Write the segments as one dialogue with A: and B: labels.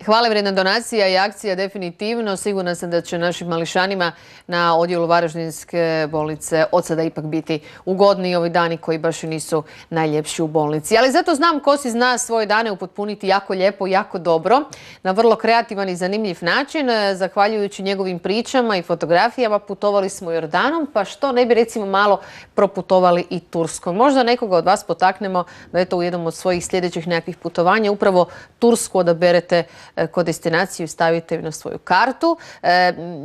A: Hvale vrijedna donacija i akcija definitivno. Sigurna sam da će našim mališanima na odjelu Varaždinske bolnice od sada ipak biti ugodniji ovi dani koji baš i nisu najljepši u bolnici. Ali zato znam ko si zna svoje dane upotpuniti jako lijepo, jako dobro, na vrlo kreativan i zanimljiv način. Zahvaljujući njegovim pričama i fotografijama putovali smo Jordanom, pa što ne bi recimo malo proputovali i Turskom. Možda nekoga od vas potaknemo da je to u jednom od svojih sljedećih nekakvih putovanja upravo Tursku odaberete kod destinaciju i stavite ju na svoju kartu.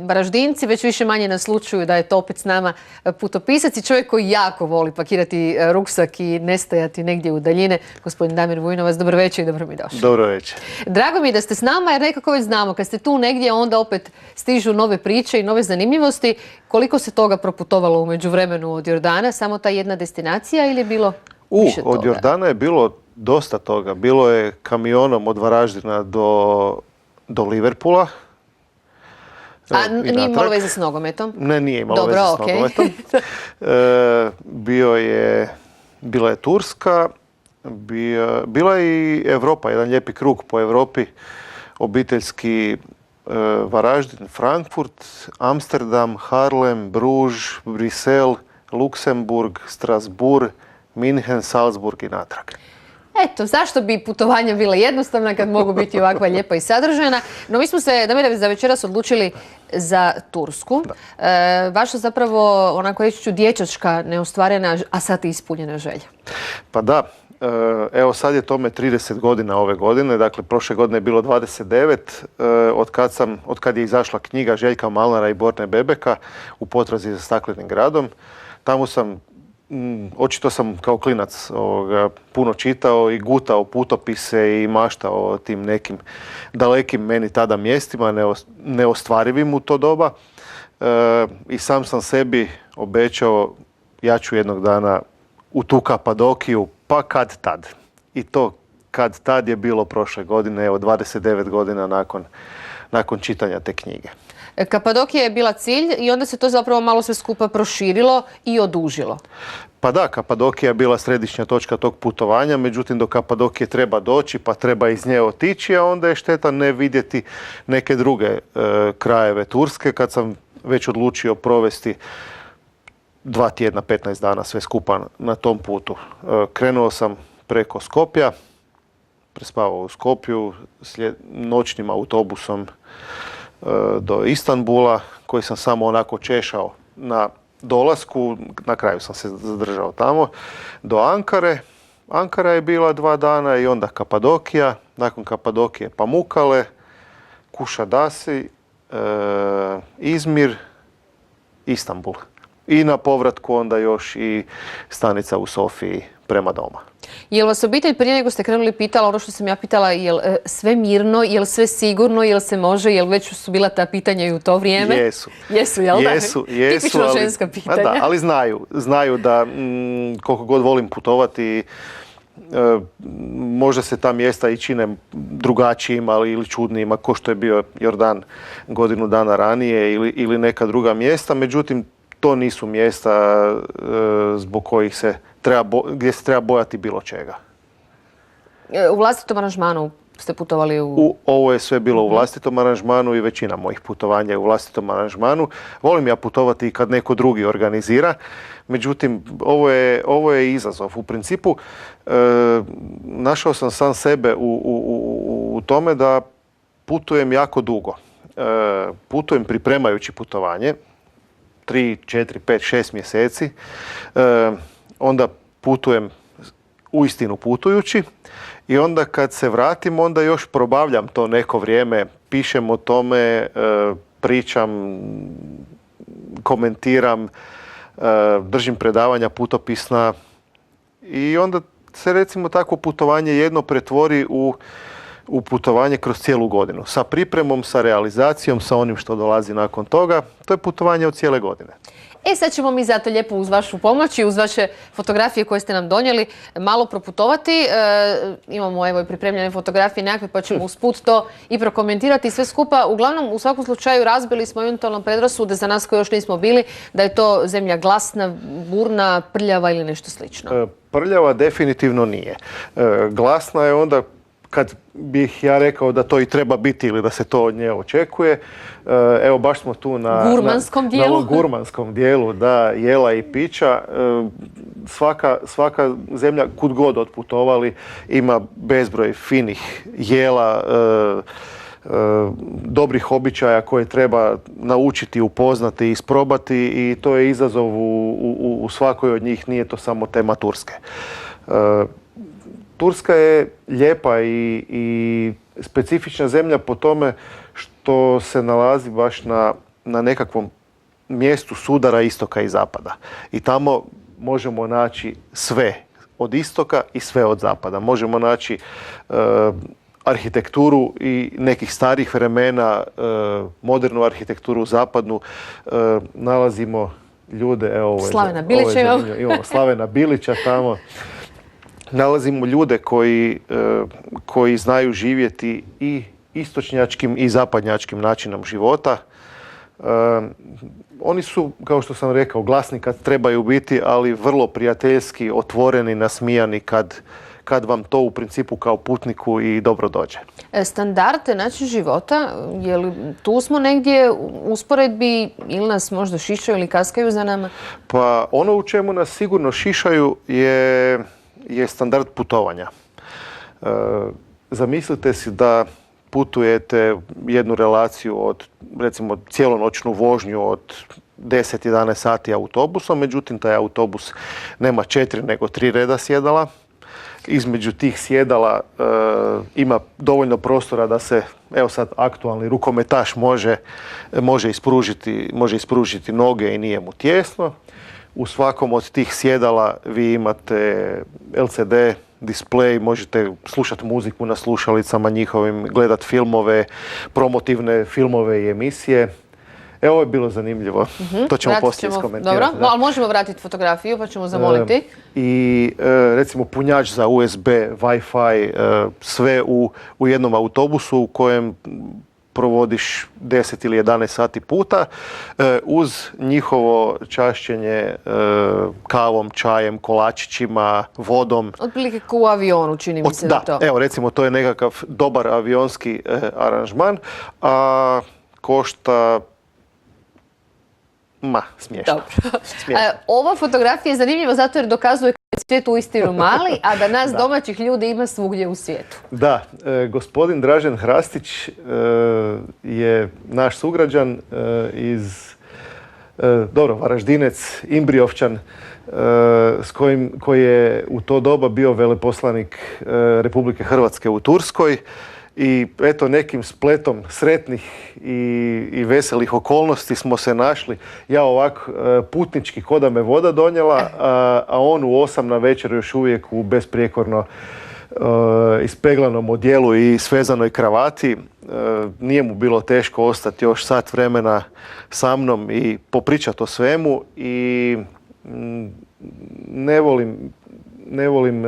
A: Varaždinci već više manje naslučuju da je to opet s nama putopisac i čovjek koji jako voli pakirati ruksak i nestajati negdje u daljine. Gospodin Damir Vujnovac, dobro večer i dobro mi došli.
B: Dobro večer.
A: Drago mi je da ste s nama jer nekako već znamo, kad ste tu negdje onda opet stižu nove priče i nove zanimljivosti. Koliko se toga proputovalo u međuvremenu od Jordana? Samo ta jedna destinacija ili je bilo više toga?
B: Od Jordana je bilo dosta toga. Bilo je kamionom od Varaždina do Liverpoola.
A: A nije imalo veze s nogometom?
B: Ne, nije imalo veze s nogometom. Bila je Turska, bila je i Europa, jedan lijepi krug po Europi, obiteljski Varaždin, Frankfurt, Amsterdam, Harlem, Bruž, Brisel, Luksemburg, Strasbourg, Minhen, Salzburg i natrag.
A: Eto, zašto bi putovanja bila jednostavna kad mogu biti ovakva lijepa i sadržajna? No mi smo se, Damire, za večeras odlučili za Tursku. Vaša zapravo, onako reći ću, dječačka, neostvarena, a sad ispunjena želja.
B: Pa da. Evo sad je tome 30 godina ove godine, dakle prošle godine je bilo 29, od kad je izašla knjiga Željka Malnara i Borne Bebeka U potrazi za staklenim gradom. Tamo sam, očito sam kao klinac puno čitao i gutao putopise i maštao o tim nekim dalekim meni tada mjestima, neostvarivim u to doba. I sam sebi obećao, ja ću jednog dana u tu Kapadokiju, pa kad tad. I to kad tad je bilo prošle godine, evo 29 godina nakon čitanja te knjige.
A: Kapadokija je bila cilj i onda se to zapravo malo sve skupa proširilo i odužilo.
B: Pa da, Kapadokija je bila središnja točka tog putovanja, međutim do Kapadokije treba doći pa treba iz nje otići, a onda je šteta ne vidjeti neke druge krajeve Turske kad sam već odlučio provesti 2 tjedna, 15 dana sve skupa na tom putu. Krenuo sam preko Skopja, prespavao u Skopju, noćnim autobusom do Istanbula, koji sam samo onako češao na dolasku, na kraju sam se zadržao tamo, do Ankare. Ankara je bila 2 dana i onda Kapadokija, nakon Kapadokije Pamukkale, Kušadasi, Izmir, Istanbul. I na povratku onda još i stanica u Sofiji prema doma.
A: Je li vas obitelj prije nego ste krenuli pitala ono što sam ja pitala, je li sve mirno, je li sve sigurno, je li se može, je li već su bila ta pitanja i u to vrijeme?
B: Jesu.
A: Jesu, jel da?
B: Jesu,
A: tipično ženska pitanja.
B: Da, ali znaju da koliko god volim putovati, možda se ta mjesta i čine drugačijima ili čudnijima, ko što je bio Jordan godinu dana ranije ili neka druga mjesta, međutim to nisu mjesta zbog kojih gdje se treba bojati bilo čega.
A: U vlastitom aranžmanu ste putovali
B: Ovo je sve bilo u vlastitom aranžmanu i većina mojih putovanja je u vlastitom aranžmanu. Volim ja putovati i kad neko drugi organizira, međutim ovo je izazov. U principu našao sam sam sebe u tome da putujem jako dugo. Putujem pripremajući putovanje, 3, 4, 5, 6 mjeseci. Onda putujem uistinu putujući i onda kad se vratim onda još probavljam to neko vrijeme, pišem o tome, pričam, komentiram, držim predavanja putopisna i onda se recimo takvo putovanje jedno pretvori u putovanje kroz cijelu godinu. Sa pripremom, sa realizacijom, sa onim što dolazi nakon toga. To je putovanje od cijele godine.
A: Sad ćemo mi zato lijepo uz vašu pomoć i uz vaše fotografije koje ste nam donijeli malo proputovati. Imamo evo i pripremljene fotografije nekakve pa ćemo usput to i prokomentirati sve skupa. Uglavnom, u svakom slučaju razbili smo eventualno predrasude za nas koji još nismo bili da je to zemlja glasna, burna, prljava ili nešto slično.
B: Prljava definitivno nije. Glasna je onda kad bih ja rekao da to i treba biti ili da se to od nje očekuje. Evo, baš smo tu na ovom gurmanskom dijelu, da, jela i pića. Svaka zemlja, kud god otputovali, ima bezbroj finih jela, dobrih običaja koje treba naučiti, upoznati i isprobati, i to je izazov u svakoj od njih, nije to samo tema Turske. Turska je lijepa i specifična zemlja po tome što se nalazi baš na nekakvom mjestu sudara istoka i zapada. I tamo možemo naći sve od istoka i sve od zapada. Možemo naći arhitekturu i nekih starih vremena, modernu arhitekturu zapadnu. Nalazimo ljude, evo
A: Slavena Bilića
B: imamo Slavena Bilića tamo. Nalazimo ljude koji znaju živjeti i istočnjačkim i zapadnjačkim načinom života. Oni su, kao što sam rekao, glasni kad trebaju biti, ali vrlo prijateljski, otvoreni, nasmijani kad vam to u principu kao putniku i dobro dođe.
A: Standard, način života, je li tu smo negdje u usporedbi ili nas možda šišaju ili kaskaju za nama?
B: Pa ono u čemu nas sigurno šišaju je standard putovanja. Zamislite si da putujete jednu relaciju od, recimo, cijelonoćnu vožnju od 10-11 sati autobusom, međutim taj autobus nema 4 nego 3 reda sjedala. Između tih sjedala ima dovoljno prostora da se, evo sad, aktualni rukometaš može ispružiti noge i nije mu tijesno. U svakom od tih sjedala vi imate LCD display, možete slušati muziku na slušalicama njihovim, gledati filmove, promotivne filmove i emisije. Evo, ovo je bilo zanimljivo. To ćemo poslije iskomentirati.
A: Dobro, ali možemo vratiti fotografiju pa ćemo zamoliti.
B: I recimo punjač za USB, Wi-Fi, sve u jednom autobusu u kojem provodiš 10 ili 11 sati puta, uz njihovo čašćenje kavom, čajem, kolačićima, vodom.
A: Otprilike kao u avionu, čini mi se da to.
B: Da, evo, recimo, to je nekakav dobar avionski aranžman, a košta smiješno.
A: Dobro. Ova fotografija je zanimljiva zato jer dokazuje kako je svijet uistinu mali, a da nas domaćih ljudi ima svugdje u svijetu.
B: Da, gospodin Dražen Hrastić je naš sugrađan iz, Varaždinec, Imbriovčan, koji je u to doba bio veleposlanik Republike Hrvatske u Turskoj. I eto, nekim spletom sretnih i veselih okolnosti smo se našli. Ja ovak putnički ko da me voda donijela, a on u 8 na večer još uvijek u besprijekorno ispeglanom odjelu i svezanoj kravati. Nije mu bilo teško ostati još sat vremena sa mnom i popričati o svemu. I ne volim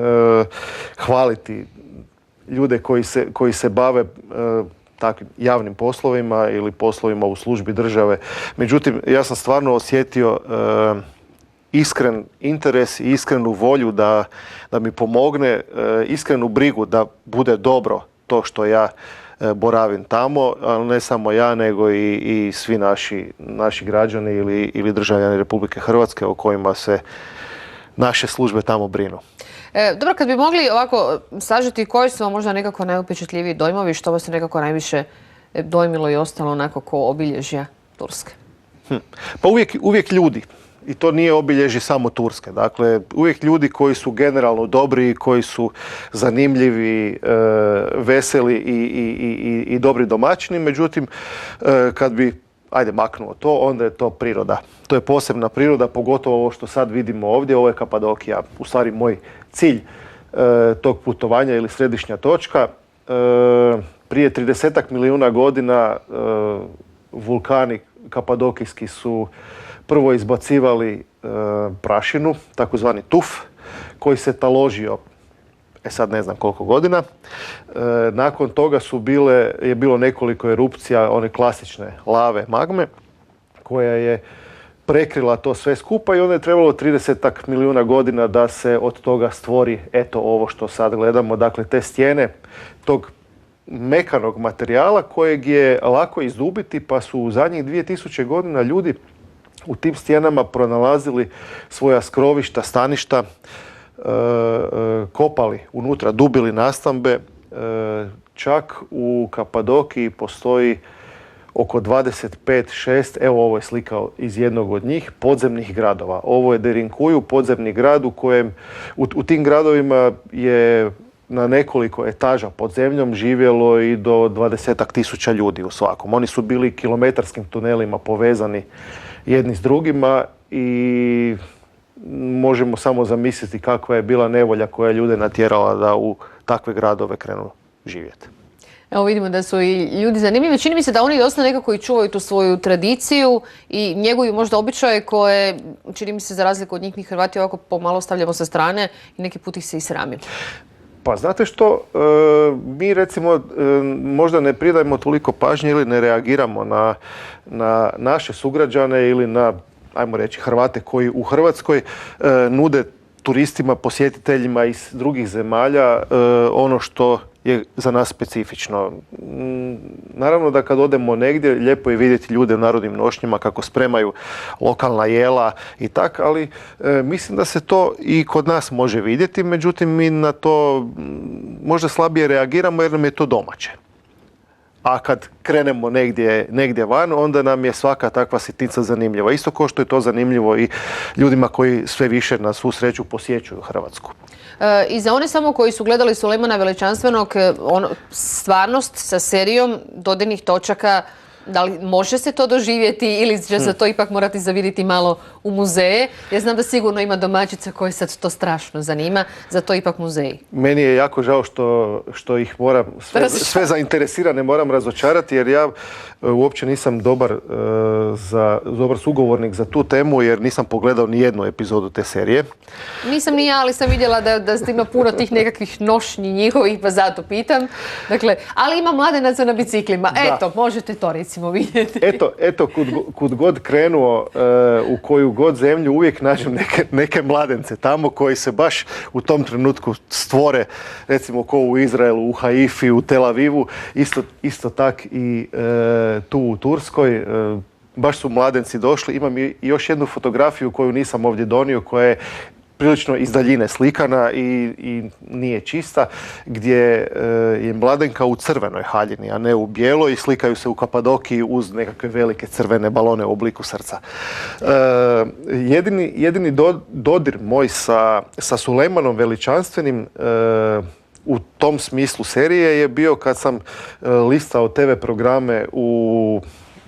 B: hvaliti ljude koji se bave takvim javnim poslovima ili poslovima u službi države. Međutim, ja sam stvarno osjetio iskren interes i iskrenu volju da mi pomogne, iskrenu brigu da bude dobro to što ja boravim tamo, ali ne samo ja, nego i svi naši građani ili državljani Republike Hrvatske o kojima se naše službe tamo brinu.
A: Dobro, kad bi mogli ovako sažeti koji su vam možda nekako najupečatljiviji dojmovi, što vas je nekako najviše dojmilo i ostalo onako ko obilježja Turske?
B: Pa uvijek ljudi. I to nije obilježje samo Turske. Dakle, uvijek ljudi koji su generalno dobri, koji su zanimljivi, veseli i dobri domaćini. Međutim, kad bi maknuo to, onda je to priroda. To je posebna priroda, pogotovo ovo što sad vidimo ovdje, ovo je Kapadokija. U stvari moj cilj tog putovanja ili središnja točka. Prije 30 milijuna godina vulkani kapadokijski su prvo izbacivali prašinu, takozvani tuf, koji se taložio, sad ne znam koliko godina. Nakon toga je bilo nekoliko erupcija, one klasične lave, magme, koja je prekrila to sve skupa i onda je trebalo 30 milijuna godina da se od toga stvori eto ovo što sad gledamo. Dakle, te stijene tog mekanog materijala kojeg je lako izdubiti, pa su u zadnjih 2000 godina ljudi u tim stijenama pronalazili svoja skrovišta, staništa, kopali unutra, dubili nastambe. Čak u Kapadokiji postoji oko 25-6, evo ovo je slika iz jednog od njih, podzemnih gradova. Ovo je Derinkuju, podzemni grad u kojem, u tim gradovima je na nekoliko etaža pod zemljom živjelo i do 20.000 ljudi u svakom. Oni su bili kilometarskim tunelima povezani jedni s drugima i možemo samo zamisliti kakva je bila nevolja koja je ljude natjerala da u takve gradove krenu živjeti.
A: Evo vidimo da su i ljudi zanimljivi. Čini mi se da oni dosta nekako i čuvaju tu svoju tradiciju i njeguju možda običaje koje, čini mi se za razliku od njih, mi Hrvati ovako pomalo stavljamo sa strane i neki put ih se i sramimo.
B: Pa znate što, mi recimo možda ne pridajemo toliko pažnje ili ne reagiramo na naše sugrađane ili na, ajmo reći, Hrvate koji u Hrvatskoj nude turistima, posjetiteljima iz drugih zemalja ono što je za nas specifično. Naravno da kad odemo negdje, lijepo je vidjeti ljude u narodnim nošnjama kako spremaju lokalna jela i tak, ali mislim da se to i kod nas može vidjeti, međutim mi na to možda slabije reagiramo jer nam je to domaće. A kad krenemo negdje van, onda nam je svaka takva sitnica zanimljiva. Isto kao što je to zanimljivo i ljudima koji sve više na svu sreću posjećuju Hrvatsku.
A: I za one samo koji su gledali Sulejmana Veličanstvenog, stvarnost sa serijom dodirnih točaka, da li može se to doživjeti ili će se to ipak morati zavidjeti malo u muzeje? Ja znam da sigurno ima domaćica koje sad to strašno zanima, za to ipak muzeji. Meni
B: je jako žao što ih moram, sve zainteresirane moram razočarati, jer ja uopće nisam dobar sugovornik za tu temu, jer nisam pogledao ni jednu epizodu te serije.
A: Nisam ni ja, ali sam vidjela da ima puno tih nekakvih nošnji njihovih, pa zato pitam. Dakle, ali ima mladenaca na biciklima. Eto, možete to recimo vidjeti.
B: Eto, kud god krenuo, u koju god zemlju, uvijek nađem neke mladence tamo koji se baš u tom trenutku stvore, recimo ko u Izraelu, u Haifi, u Tel Avivu, isto tak i tu u Turskoj. Baš su mladenci došli. Imam i još jednu fotografiju koju nisam ovdje donio, koja je prilično iz daljine slikana i nije čista, gdje je mladenka u crvenoj haljini, a ne u bijeloj, i slikaju se u Kapadokiji uz nekakve velike crvene balone u obliku srca. Jedini dodir moj sa Sulejmanom Veličanstvenim u tom smislu serije je bio kad sam listao TV programe u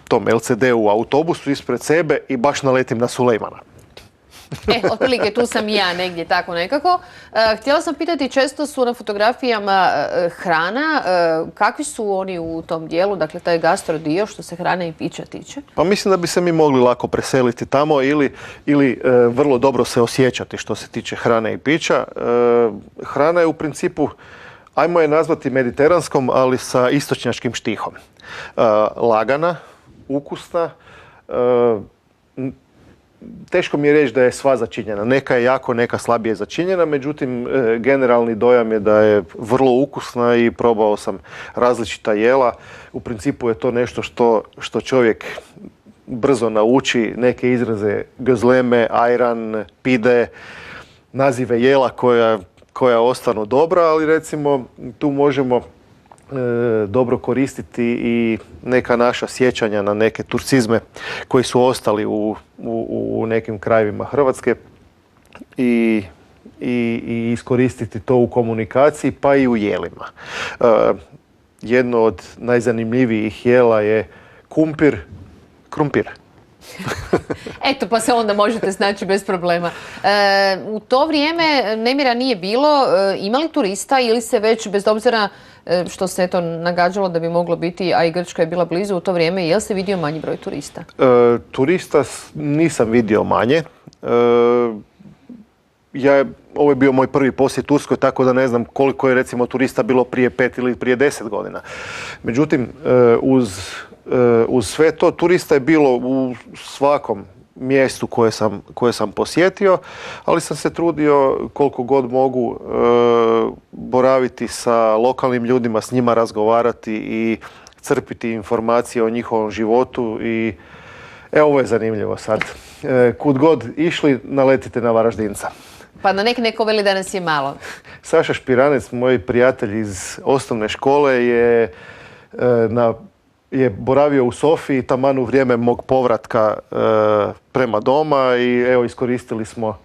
B: tom LCD-u u autobusu ispred sebe i baš naletim na Sulejmana.
A: Otprilike tu sam i ja negdje tako nekako. Htjela sam pitati, često su na fotografijama hrana. Kakvi su oni u tom dijelu, dakle taj gastro dio što se hrane i pića tiče?
B: Pa mislim da bi se mi mogli lako preseliti tamo ili vrlo dobro se osjećati što se tiče hrane i pića. Hrana je u principu, ajmo je nazvati mediteranskom, ali sa istočnjačkim štihom. Lagana, ukusna, teško mi je reći da je sva začinjena. Neka je jako, neka slabije začinjena, međutim generalni dojam je da je vrlo ukusna i probao sam različita jela. U principu je to nešto što čovjek brzo nauči, neke izraze gözleme, ayran, pide, nazive jela koja ostanu dobra, ali recimo tu možemo dobro koristiti i neka naša sjećanja na neke turcizme koji su ostali u nekim krajevima Hrvatske i iskoristiti to u komunikaciji pa i u jelima. Jedno od najzanimljivijih jela je krumpir.
A: Eto, pa se onda možete snaći bez problema. U to vrijeme nemira nije bilo. Ima li turista ili se već, bez obzira što se eto nagađalo da bi moglo biti, a i Grčka je bila blizu u to vrijeme, je li se vidio manji broj turista?
B: Turista nisam vidio manje. Ovo je bio moj prvi posjet Turskoj, tako da ne znam koliko je recimo turista bilo prije 5 ili prije 10 godina. Međutim, uz sve to turista je bilo u svakom mjestu koje sam posjetio, ali sam se trudio koliko god mogu boraviti sa lokalnim ljudima, s njima razgovarati i crpiti informacije o njihovom životu i ovo je zanimljivo sad. Kud god išli, naletite na Varaždinca.
A: Pa na neko veli da nas je malo.
B: Saša Špiranec, moj prijatelj iz osnovne škole, je boravio u Sofiji taman u vrijeme mog povratka prema doma i evo iskoristili smo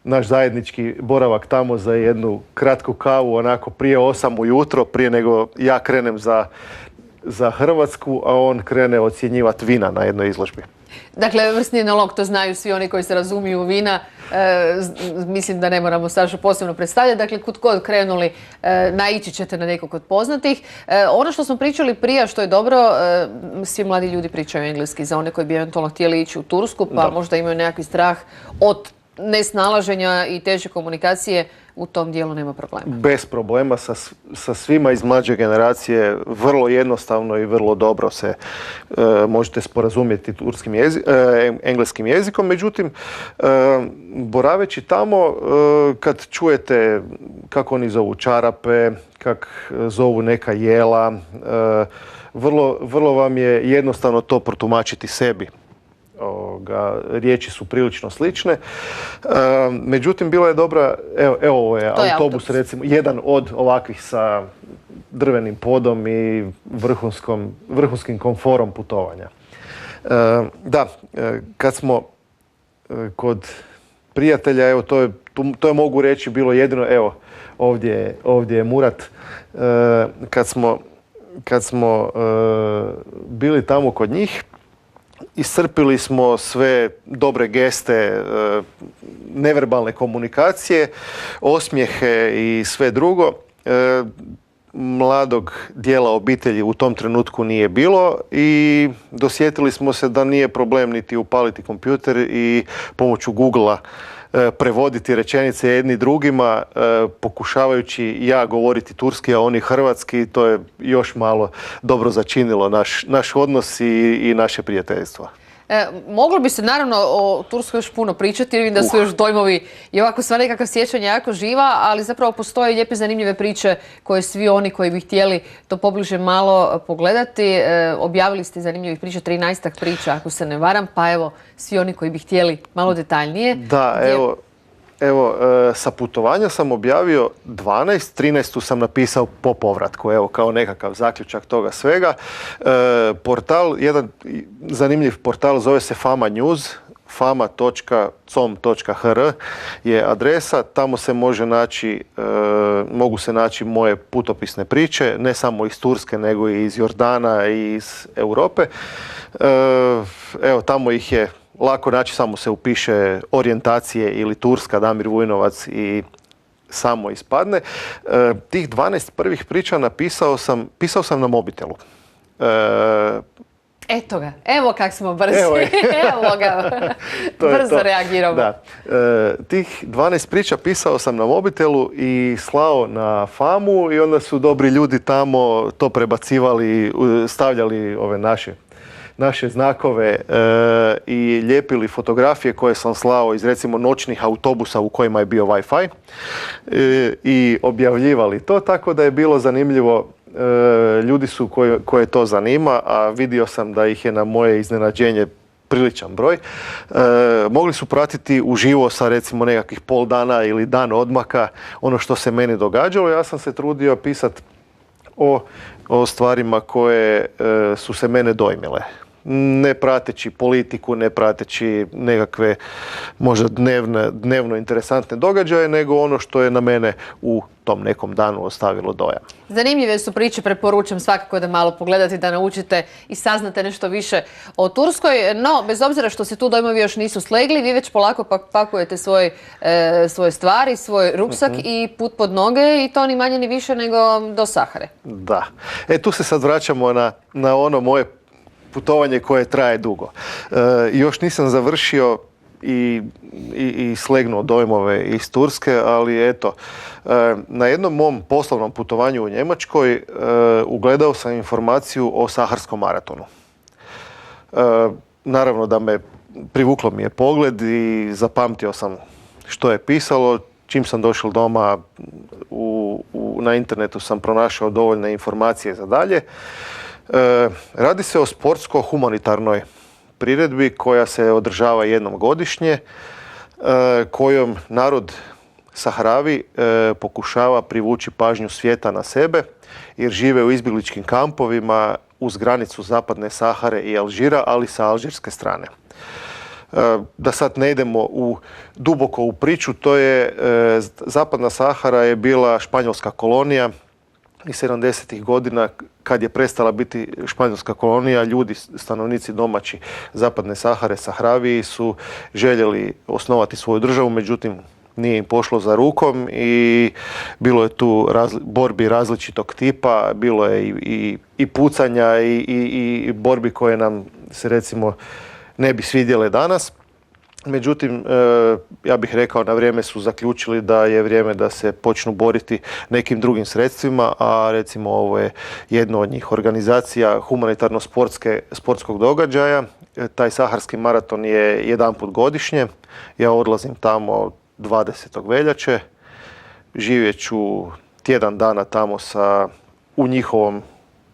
B: naš zajednički boravak tamo za jednu kratku kavu, onako prije 8 ujutro, prije nego ja krenem za Hrvatsku, a on krene ocjenjivati vina na jednoj izložbi.
A: Dakle, vrsni enolog, to znaju svi oni koji se razumiju u vina. Mislim da ne moramo Sašu posebno predstavljati. Dakle, kud god krenuli, naići ćete na nekog od poznatih. Ono što smo pričali prije, što je dobro, svi mladi ljudi pričaju engleski. Za one koji bi eventualno htjeli ići u Tursku, pa možda imaju nekakvi strah od nesnalaženja i teže komunikacije, u tom dijelu nema problema. Bez
B: problema, sa svima iz mlađe generacije vrlo jednostavno i vrlo dobro se možete sporazumjeti engleskim jezikom. Međutim, boraveći tamo, kad čujete kako oni zovu čarape, kako zovu neka jela, vrlo vam je jednostavno to protumačiti sebi. Riječi su prilično slične. Međutim, bila je dobra, evo ovo je autobus, recimo, jedan od ovakvih sa drvenim podom i vrhunskim komforom putovanja. Kad smo kod prijatelja, evo, to je mogu reći bilo jedino, evo, ovdje je Murat. Kad smo bili tamo kod njih, iscrpili smo sve dobre geste, neverbalne komunikacije, osmijehe i sve drugo. Mladog dijela obitelji u tom trenutku nije bilo i dosjetili smo se da nije problem niti upaliti kompjuter i pomoću Googlea prevoditi rečenice jedni drugima, pokušavajući ja govoriti turski, a oni hrvatski. To je još malo dobro začinilo naš odnos i naše prijateljstvo.
A: Moglo bi se naravno o Turskoj još puno pričati, jer vidim da su još dojmovi i ovako sva nekakva sjećanja jako živa, ali zapravo postoje lijepe zanimljive priče koje svi oni koji bi htjeli to pobliže malo pogledati. Objavili ste zanimljivih priča, 13 priča ako se ne varam, pa evo svi oni koji bi htjeli malo detaljnije.
B: Da, evo, sa putovanja sam objavio 12, 13 sam napisao po povratku, evo, kao nekakav zaključak toga svega. Jedan zanimljiv portal zove se Fama News, fama.com.hr je adresa, tamo se mogu se naći moje putopisne priče, ne samo iz Turske, nego i iz Jordana i iz Europe. Evo, tamo ih je lako naći, samo se upiše orijentacije ili Turska, Damir Vujnovac i samo ispadne. Tih 12 prvih priča pisao sam na mobitelu.
A: Eto ga, evo kak smo brzi, evo ga, brzo reagiramo.
B: Da. Tih 12 priča pisao sam na mobitelu i slao na Famu i onda su dobri ljudi tamo to prebacivali, stavljali ove naše znakove i lijepili fotografije koje sam slao iz recimo noćnih autobusa u kojima je bio Wi-Fi i objavljivali to, tako da je bilo zanimljivo. Ljudi su koje to zanima, a vidio sam da ih je na moje iznenađenje priličan broj. Mogli su pratiti uživo sa recimo nekakvih pol dana ili dan odmaka ono što se meni događalo. Ja sam se trudio pisati o stvarima koje su se mene dojmile. Ne prateći politiku, ne prateći nekakve možda dnevno interesantne događaje, nego ono što je na mene u tom nekom danu ostavilo dojam.
A: Zanimljive su priče, preporučam svakako da malo pogledate, da naučite i saznate nešto više o Turskoj. No, bez obzira što se tu dojmovi još nisu slegli, vi već polako pakujete svoje stvari, svoj ruksak i put pod noge, i to ni manje ni više nego do Sahare.
B: Da. Tu se sad vraćamo na ono moje putovanje koje traje dugo. Još nisam završio i slegnuo dojmove iz Turske, ali eto, na jednom mom poslovnom putovanju u Njemačkoj ugledao sam informaciju o Saharskom maratonu. Naravno da me privuklo mi je pogled i zapamtio sam što je pisalo. Čim sam došao doma na internetu sam pronašao dovoljne informacije za dalje. Radi se o sportsko-humanitarnoj priredbi koja se održava jednom godišnje, kojom narod Sahravi pokušava privući pažnju svijeta na sebe jer žive u izbjegličkim kampovima uz granicu Zapadne Sahare i Alžira, ali sa alžirske strane. Da sad ne idemo duboko u priču, Zapadna Sahara je bila španjolska kolonija i 70. godina kad je prestala biti španjolska kolonija, ljudi, stanovnici domaći Zapadne Sahare, Sahraviji su željeli osnovati svoju državu, međutim nije im pošlo za rukom i bilo je tu borbi različitog tipa, bilo je i pucanja i borbi koje nam se recimo ne bi svidjele danas. Međutim, ja bih rekao na vrijeme su zaključili da je vrijeme da se počnu boriti nekim drugim sredstvima, a recimo ovo je jedno od njih, organizacija humanitarno-sportskog događaja. Taj saharski maraton je jedanput godišnje. Ja odlazim tamo 20. veljače. Živjet ću tjedan dana tamo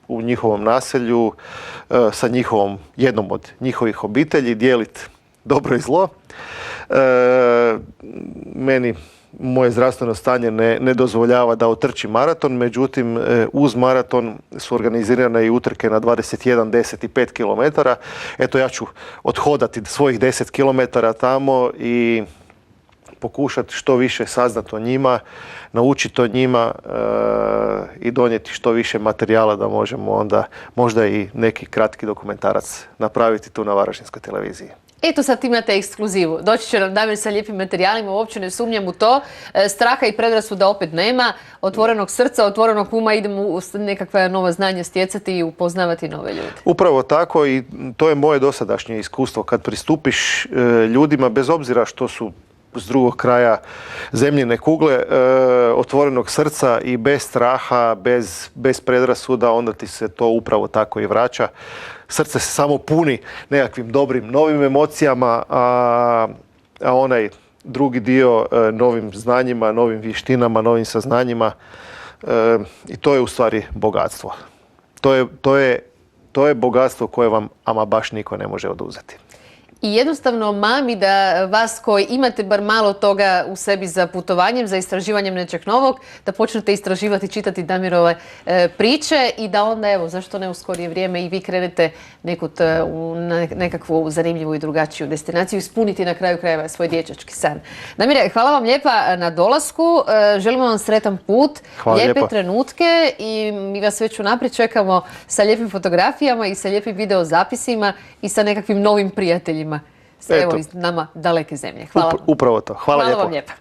B: u njihovom naselju sa jednom od njihovih obitelji, dijeliti dobro i zlo. Meni moje zdravstveno stanje ne dozvoljava da otrčim maraton, međutim uz maraton su organizirane i utrke na 21, 10 i 5 km. Eto, ja ću odhodati svojih 10 km tamo i pokušati što više saznati o njima, naučiti o njima i donijeti što više materijala da možemo onda možda i neki kratki dokumentarac napraviti tu na Varaždinskoj televiziji.
A: Eto sad imate ekskluzivu. Doći će nam Damir sa lijepim materijalima, uopće ne sumnjam u to. Straha i predrasuda opet nema. Otvorenog srca, otvorenog uma, idemo u nekakva nova znanja stjecati i upoznavati nove ljude.
B: Upravo tako i to je moje dosadašnje iskustvo. Kad pristupiš ljudima, bez obzira što su s drugog kraja zemljine kugle, otvorenog srca i bez straha, bez predrasuda, onda ti se to upravo tako i vraća. Srce se samo puni nekakvim dobrim, novim emocijama, a onaj drugi dio novim znanjima, novim vještinama, novim saznanjima i to je u stvari bogatstvo. To je bogatstvo koje vam ama baš niko ne može oduzeti.
A: I jednostavno mami da vas koji imate bar malo toga u sebi za putovanjem, za istraživanjem nečeg novog, da počnete istraživati, čitati Damirove priče i da onda, evo, zašto ne u skorije vrijeme i vi krenete nekud u nekakvu zanimljivu i drugačiju destinaciju, ispuniti na kraju krajeva svoj dječački san. Damire, hvala vam lijepa na dolasku, želimo vam sretan put, lijepe trenutke i mi vas već unaprijed čekamo sa lijepim fotografijama i sa lijepim videozapisima i sa nekakvim novim prijateljima. Evo iz nama daleke zemlje. Hvala vam.
B: Upravo to. Hvala lijepo.
A: Hvala vam lijepa.